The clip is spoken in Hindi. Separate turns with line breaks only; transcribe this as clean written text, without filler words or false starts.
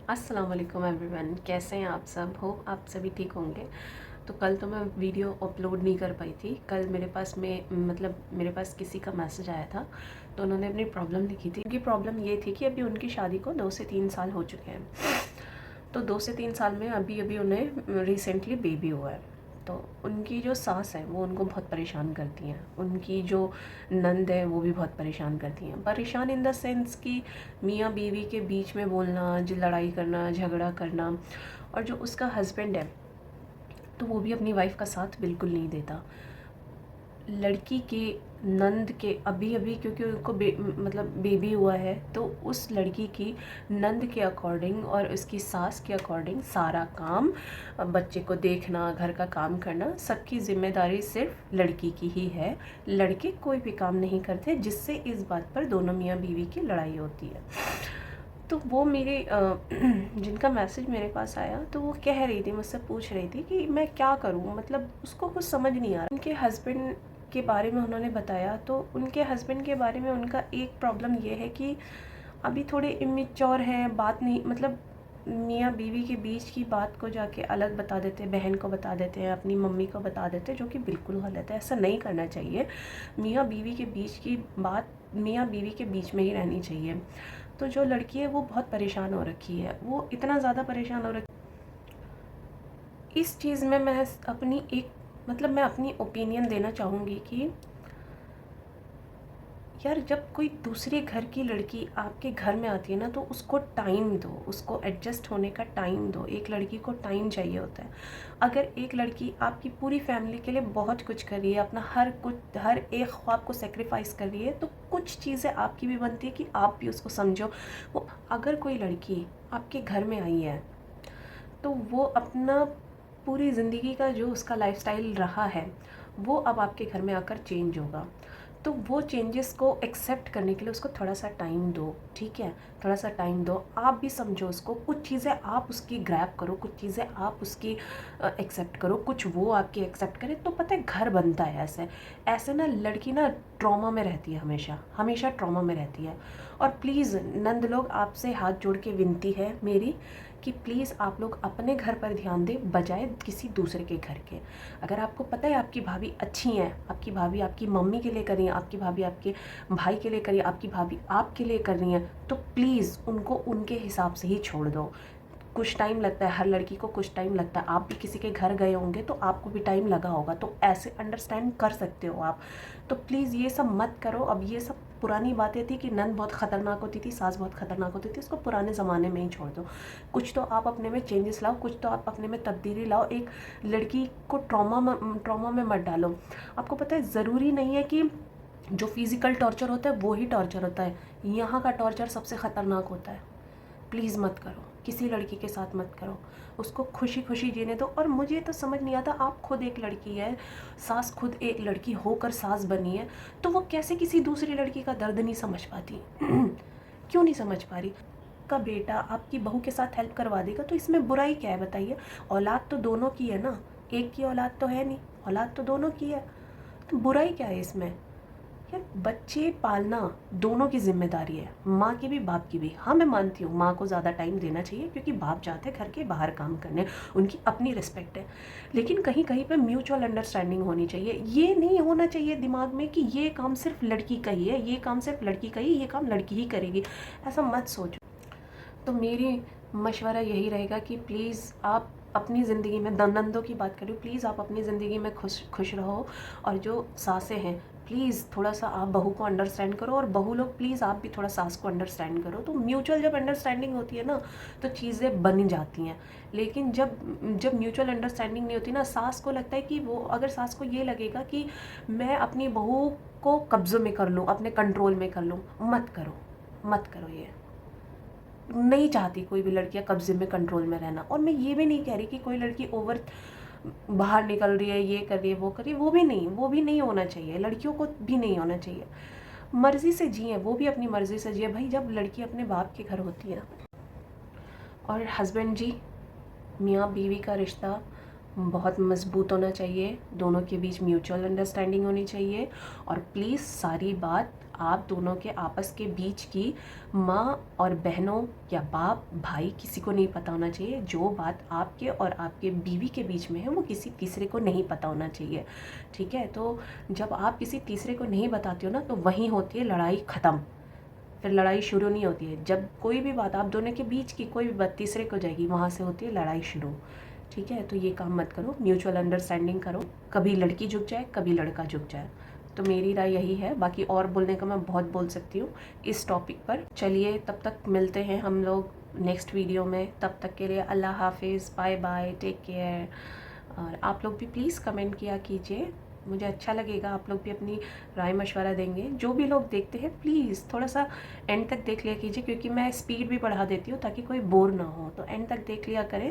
अस्सलाम वालेकुम एवरीवन, कैसे हैं आप सब? होप आप सभी ठीक होंगे। तो कल तो मैं वीडियो अपलोड नहीं कर पाई थी। कल मेरे पास किसी का मैसेज आया था, तो उन्होंने अपनी प्रॉब्लम लिखी थी। उनकी प्रॉब्लम ये थी कि अभी उनकी शादी को 2 से 3 साल हो चुके हैं। तो 2 से 3 साल में अभी अभी उन्हें रिसेंटली बेबी हुआ है। तो उनकी जो सास है वो उनको बहुत परेशान करती हैं। उनकी जो नंद है वो भी बहुत परेशान करती हैं। परेशान इन द सेंस कि मियाँ बीवी के बीच में बोलना, लड़ाई करना, झगड़ा करना। और जो उसका हस्बैंड है तो वो भी अपनी वाइफ का साथ बिल्कुल नहीं देता। लड़की के नंद के अभी अभी क्योंकि उनको बेबी हुआ है, तो उस लड़की की नंद के अकॉर्डिंग और उसकी सास के अकॉर्डिंग सारा काम, बच्चे को देखना, घर का काम करना, सबकी जिम्मेदारी सिर्फ लड़की की ही है। लड़के कोई भी काम नहीं करते, जिससे इस बात पर दोनों मियाँ बीवी की लड़ाई होती है। तो वो मेरे जिनका मैसेज मेरे पास आया, तो वो कह रही थी, मुझसे पूछ रही थी कि मैं क्या करूं, मतलब उसको कुछ समझ नहीं आ रहा। उनके हस्बैंड के बारे में उन्होंने बताया, तो उनके हस्बैंड के बारे में उनका एक प्रॉब्लम ये है कि अभी थोड़े इमेच्योर हैं, बात नहीं, मतलब मियाँ बीवी के बीच की बात को जाके अलग बता देते हैं, बहन को बता देते हैं, अपनी मम्मी को बता देते हैं, जो कि बिल्कुल गलत है। ऐसा नहीं करना चाहिए। मियाँ बीवी के बीच की बात मियाँ बीवी के बीच में ही रहनी चाहिए। तो जो लड़की है वो बहुत परेशान हो रखी है, वो इतना ज़्यादा परेशान हो रखी। इस चीज़ में मैं अपनी ओपिनियन देना चाहूँगी कि यार, जब कोई दूसरे घर की लड़की आपके घर में आती है ना, तो उसको टाइम दो, उसको एडजस्ट होने का टाइम दो। एक लड़की को टाइम चाहिए होता है। अगर एक लड़की आपकी पूरी फैमिली के लिए बहुत कुछ कर रही है, अपना हर एक ख्वाब को सेक्रीफाइस कर रही है, तो कुछ चीज़ें आपकी भी बनती है कि आप भी उसको समझो। वो अगर कोई लड़की आपके घर में आई है, तो वो अपना पूरी ज़िंदगी का जो उसका लाइफस्टाइल रहा है, वो अब आपके घर में आकर चेंज होगा। तो वो चेंजेस को एक्सेप्ट करने के लिए उसको थोड़ा सा टाइम दो, ठीक है? थोड़ा सा टाइम दो, आप भी समझो उसको। कुछ चीज़ें आप उसकी ग्रैब करो, कुछ चीज़ें आप उसकी एक्सेप्ट करो, कुछ वो आपकी एक्सेप्ट करे, तो पता है घर बनता है। ऐसे ऐसे ना लड़की ना ट्रॉमा में रहती है, हमेशा हमेशा ट्रॉमा में रहती है। और प्लीज़ नंद लोग, आपसे हाथ जोड़ के विनती है मेरी कि प्लीज़ आप लोग अपने घर पर ध्यान दें, बजाय किसी दूसरे के घर के। अगर आपको पता है आपकी भाभी अच्छी हैं, आपकी भाभी आपकी मम्मी के लिए कर रही हैं, आपकी भाभी आपके भाई के लिए कर रही है, आपकी भाभी आपके लिए कर रही हैं, तो प्लीज़ उनको उनके हिसाब से ही छोड़ दो। कुछ टाइम लगता है, हर लड़की को कुछ टाइम लगता है। आप भी किसी के घर गए होंगे तो आपको भी टाइम लगा होगा, तो ऐसे अंडरस्टैंड कर सकते हो आप। तो प्लीज़ ये सब मत करो। अब ये सब पुरानी बातें थी कि नंद बहुत ख़तरनाक होती थी, सास बहुत ख़तरनाक होती थी, इसको पुराने ज़माने में ही छोड़ दो। कुछ तो आप अपने में चेंजेस लाओ, कुछ तो आप अपने में तब्दीली लाओ। एक लड़की को ट्रॉमा में मत डालो। आपको पता है, ज़रूरी नहीं है कि जो फिज़िकल टॉर्चर होता है वो ही टॉर्चर होता है। यहाँ का टॉर्चर सबसे ख़तरनाक होता है। प्लीज़ मत करो, किसी लड़की के साथ मत करो। उसको खुशी खुशी जीने दो। और मुझे तो समझ नहीं आता, आप खुद एक लड़की है, सास खुद एक लड़की होकर सास बनी है, तो वो कैसे किसी दूसरी लड़की का दर्द नहीं समझ पाती? क्यों नहीं समझ पा रही? का बेटा आपकी बहू के साथ हेल्प करवा देगा, तो इसमें बुराई क्या है बताइए? औलाद तो दोनों की है ना, एक की औलाद तो है नहीं, औलाद तो दोनों की है, तो बुराई क्या है इसमें? यार, बच्चे पालना दोनों की जिम्मेदारी है, माँ की भी बाप की भी। हाँ, मैं मानती हूँ माँ को ज़्यादा टाइम देना चाहिए, क्योंकि बाप जाते हैं घर के बाहर काम करने, उनकी अपनी रिस्पेक्ट है। लेकिन कहीं कहीं पे म्यूचुअल अंडरस्टैंडिंग होनी चाहिए। ये नहीं होना चाहिए दिमाग में कि ये काम सिर्फ लड़की का ही है, ये काम सिर्फ लड़की का ही, ये काम लड़की ही करेगी। ऐसा मत सोचो। तो मेरी मशवरा यही रहेगा कि प्लीज़ आप अपनी ज़िंदगी में, नंदों की बात करूँ, प्लीज़ आप अपनी ज़िंदगी में खुश खुश रहो। और जो सासें हैं, प्लीज़ थोड़ा सा आप बहू को अंडरस्टैंड करो, और बहू लोग प्लीज़ आप भी थोड़ा सास को अंडरस्टैंड करो। तो म्यूचुअल जब अंडरस्टैंडिंग होती है ना, तो चीज़ें बन जाती हैं। लेकिन जब जब म्यूचुअल अंडरस्टैंडिंग नहीं होती ना, सास को लगता है कि वो, अगर सास को ये लगेगा कि मैं अपनी बहू को कब्ज़े में कर लूँ, अपने कंट्रोल में कर लूँ, मत करो, मत करो। ये नहीं चाहती कोई भी लड़कियां कब्जे में, कंट्रोल में रहना। और मैं ये भी नहीं कह रही कि कोई लड़की ओवर बाहर निकल रही है, ये कर रही है, वो कर रही है, वो भी नहीं होना चाहिए। लड़कियों को भी नहीं होना चाहिए। मर्जी से जिए, वो भी अपनी मर्जी से जिए भाई। जब लड़की अपने बाप के घर होती है, और हस्बैंड जी, मियाँ बीवी का रिश्ता बहुत मज़बूत होना चाहिए, दोनों के बीच म्यूचुअल अंडरस्टैंडिंग होनी चाहिए। और प्लीज़ सारी बात आप दोनों के आपस के बीच की माँ और बहनों या बाप भाई किसी को नहीं पता होना चाहिए। जो बात आपके और आपके बीवी के बीच में है वो किसी तीसरे को नहीं पता होना चाहिए, ठीक है। तो जब आप किसी तीसरे को नहीं बताते हो ना, तो वहीं होती है लड़ाई ख़त्म। फिर लड़ाई शुरू नहीं होती है। जब कोई भी बात आप दोनों के बीच की कोई भी बात तीसरे को जाएगी, वहाँ से होती है लड़ाई शुरू, ठीक है। तो ये काम मत करो, म्यूचुअल अंडरस्टैंडिंग करो। कभी लड़की झुक जाए, कभी लड़का झुक जाए। तो मेरी राय यही है, बाकी और बोलने का मैं बहुत बोल सकती हूँ इस टॉपिक पर। चलिए, तब तक मिलते हैं हम लोग नेक्स्ट वीडियो में। तब तक के लिए अल्लाह हाफिज़, बाय बाय, टेक केयर। और आप लोग भी प्लीज़ कमेंट किया कीजिए, मुझे अच्छा लगेगा। आप लोग भी अपनी राय मशवरा देंगे। जो भी लोग देखते हैं प्लीज़ थोड़ा सा एंड तक देख लिया कीजिए, क्योंकि मैं स्पीड भी बढ़ा देती हूँ ताकि कोई बोर ना हो। तो एंड तक देख लिया करें।